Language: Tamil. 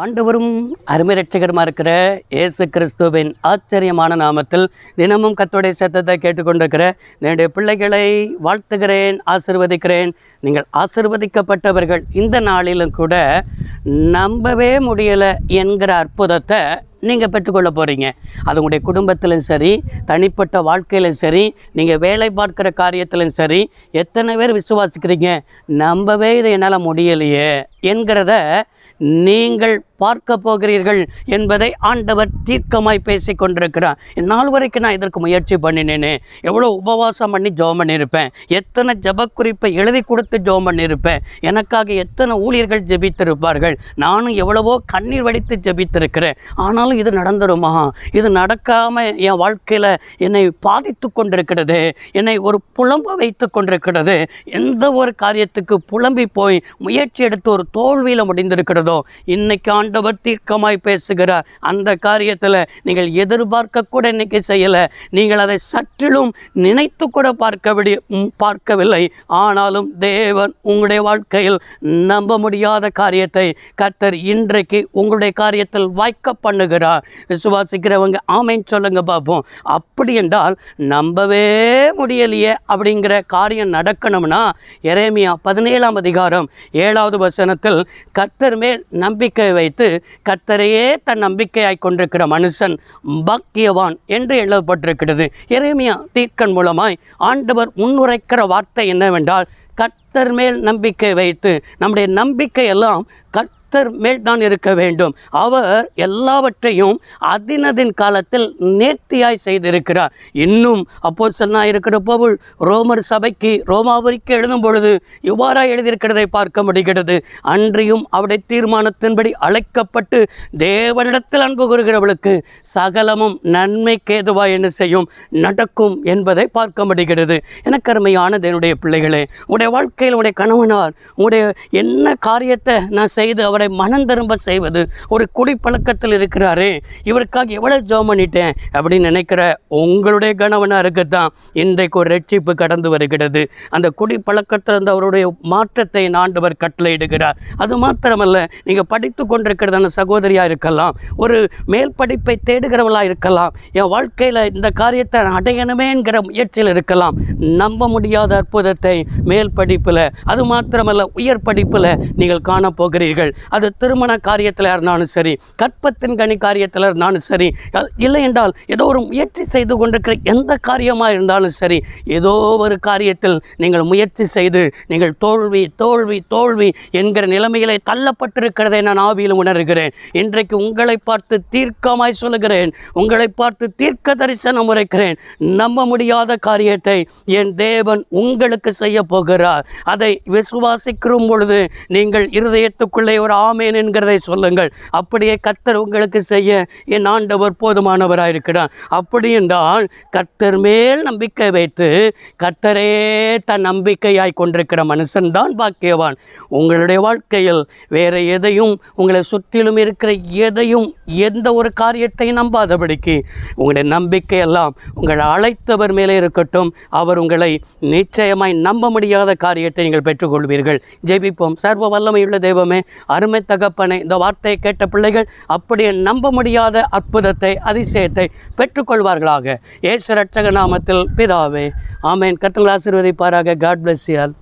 ஆண்டவரும் அருமை ரட்சகருமாக இருக்கிற இயேசு கிறிஸ்துவின் ஆச்சரியமான நாமத்தில் தினமும் கர்த்தருடைய சத்தத்தை கேட்டுக்கொண்டிருக்கிற என்னுடைய பிள்ளைகளை வாழ்த்துகிறேன், ஆசீர்வதிக்கிறேன். நீங்கள் ஆசீர்வதிக்கப்பட்டவர்கள். இந்த நாளிலும் கூட நம்பவே முடியலை என்கிற அற்புதத்தை நீங்கள் பெற்றுக்கொள்ள போகிறீங்க. அது உங்களுடைய குடும்பத்திலும் சரி, தனிப்பட்ட வாழ்க்கையிலும் சரி, நீங்கள் வேலை பார்க்குற காரியத்திலும் சரி, எத்தனை பேர் விசுவாசிக்கிறீங்க? நம்பவே இதை என்னால் முடியலையே என்கிறத நீங்கள் பார்க்க போகிறீர்கள் என்பதை ஆண்டவர் தீர்க்கமாய் பேசி கொண்டிருக்கிறார். நாள் வரைக்கும் நான் இதற்கு முயற்சி பண்ணினேனே, எவ்வளோ உபவாசம் பண்ணி ஜெபம் பண்ணியிருப்பேன், எத்தனை ஜெபக்குறிப்பை எழுதி கொடுத்து ஜெபம் பண்ணியிருப்பேன், எனக்காக எத்தனை ஊழியர்கள் ஜெபித்திருப்பார்கள், நானும் எவ்வளவோ கண்ணீர் வடித்து ஜெபித்திருக்கிறேன். ஆனாலும் இது நடந்துருமா? இது நடக்காமல் என் வாழ்க்கையில் என்னை பாதித்து கொண்டிருக்கிறது, என்னை ஒரு புலம்ப வைத்து கொண்டிருக்கிறது. எந்த ஒரு காரியத்துக்கு புலம்பி போய் முயற்சி எடுத்து ஒரு தோல்வியில் முடிந்திருக்கிறதோ, இன்னைக்கு ஆண்டவர் தீர்க்கமாய் பேசுகிறார். அந்த காரியத்தில் நீங்கள் எதிர்பார்க்க கூட இன்னைக்கு செய்யலை, நீங்கள் அதை சற்றிலும் நினைத்து கூட பார்க்கவில்லை. ஆனாலும் தேவன் உங்களுடைய வாழ்க்கையில் நம்ப முடியாத காரியத்தை கர்த்தர் இன்றைக்கு உங்களுடைய காரியத்தில் வாய்க்க பண்ணுகிறார். விசுவாசிக்கிறவங்க ஆமென் சொல்லுங்க பார்ப்போம். அப்படி என்றால் நம்பவே முடியலையே அப்படிங்கிற காரியம் நடக்கணும்னா எரேமியா 17ஆம் அதிகாரம் 7வது வசனத்தில் கர்த்தர் மேல் நம்பிக்கை வைத்து கர்த்தரையே தன் நம்பிக்கையாய் கொண்டிருக்கிற மனுஷன் பாக்கியவான் என்று எழுதப்பட்டிருக்கிறது. எரேமியா தீர்க்கன் மூலமாய் ஆண்டவர் முன்னுரைக்கிற வார்த்தை என்னவென்றால், கர்த்தர் மேல் நம்பிக்கை வைத்து, நம்முடைய நம்பிக்கை எல்லாம் கர்த்தர் மேல் தான் இருக்க வேண்டும். அவர் எல்லாவற்றையும் அதினதின் காலத்தில் நேர்த்தியாய் செய்திருக்கிறார். இன்னும் அப்போஸ்தலனாய் இருக்கிற பவுல் ரோமர் சபைக்கு ரோமாபுரிக்கு எழுதும் பொழுது இவ்வாறாய் எழுதியிருக்கிறதை பார்க்க முடிகிறது. அன்றியும் அவருடைய தீர்மானத்தின்படி அழைக்கப்பட்டு தேவனிடத்தில் அன்பு கூறுகிறவர்களுக்கு சகலமும் நன்மைக்கு ஏதுவாய் என்ன செய்யும், நடக்கும் என்பதை பார்க்க முடிகிறது. எனக்கு அருமையான என்னுடைய பிள்ளைகளே, உடைய வாழ்க்கையில் உடைய கணவனார் உடைய என்ன காரியத்தை நான் செய்து அவரை மனம் திரும்ப செய்வது, ஒரு குடிப்பழக்கத்தில் இருக்கிறாரே, இவருக்காக எவ்வளவு ஜெபம் பண்ணிட்டேன் அப்படின்னு நினைக்கிற உங்களுடைய கணவனாக இருக்கத்தான் இன்றைக்கு ஒரு ரட்சிப்பு கடந்து வருகிறது. அந்த குடிப்பழக்கத்திலிருந்து அவருடைய மாற்றத்தை ஆண்டவர் கட்டளையிடுகிறார். அது மாத்திரமல்ல, நீங்கள் படித்து கொண்டிருக்கிறதான சகோதரியாக இருக்கலாம், ஒரு மேல் படிப்பை தேடுகிறவளாக இருக்கலாம், என் வாழ்க்கையில் இந்த காரியத்தை அடையணுமே என்கிற முயற்சியில் இருக்கலாம். நம்ப முடியாத அற்புதத்தை மேல் படிப்பில், அது மாத்திரமல்ல உயர் படிப்பில் நீங்கள் காணப்போகிறீர்கள். அது திருமண காரியத்தில் இருந்தாலும் சரி, கற்பத்தின் கனி காரியத்தில் இருந்தாலும் சரி, இல்லை என்றால் ஏதோ ஒரு முயற்சி செய்து கொண்டிருக்கிற எந்த காரியமாக இருந்தாலும் சரி, ஏதோ ஒரு காரியத்தில் நீங்கள் முயற்சி செய்து நீங்கள் தோல்வி தோல்வி தோல்வி என்கிற நிலைமைகளை தள்ளப்பட்டிருக்கிறதை நான் ஆவியில் உணர்கிறேன். இன்றைக்கு உங்களை பார்த்து தீர்க்கமாய் சொல்லுகிறேன், உங்களை பார்த்து தீர்க்க தரிசனம் உரைக்கிறேன். நம்ப முடியாத காரியத்தை என் தேவன் உங்களுக்கு செய்ய போகிறார். அதை விசுவாசிக்கிற பொழுது நீங்கள் இருதயத்துக்குள்ளே ஒரு ஆமேன் என்கிறதை சொல்லுங்கள். அப்படியே கர்த்தர் உங்களுக்கு செய்ய என் ஆண்டவர் போதுமானவராயிருக்கிறார். அப்படி என்றால் கர்த்தர் மேல் நம்பிக்கை வைத்து கர்த்தரே தன் நம்பிக்கையாய் கொண்டிருக்கிற மனுஷன்தான் பாக்கியவான். உங்களுடைய வாழ்க்கையில் வேறு எதையும், உங்களை சுற்றிலும் இருக்கிற எதையும், எந்த ஒரு காரியத்தை நம்பாதபடிக்கு உங்களுடைய நம்பிக்கை எல்லாம் உங்களை அழைத்தவர் மேலே இருக்கட்டும். அவர் உங்களை நிச்சயமாய் நம்ப முடியாத காரியத்தை நீங்கள் பெற்றுக்கொள்வீர்கள். ஜெபிப்போம். சர்வ வல்லமையுள்ள தெய்வமே, அருமை தகப்பனே, இந்த வார்த்தையை கேட்ட பிள்ளைகள் அப்படியே நம்ப முடியாத அற்புதத்தை, அதிசயத்தை பெற்றுக்கொள்வார்களாக. இயேசு ரட்சக நாமத்தில் பிதாவே, ஆமென். கர்த்தர் ஆசீர்வதிப்பாராக. God bless you all.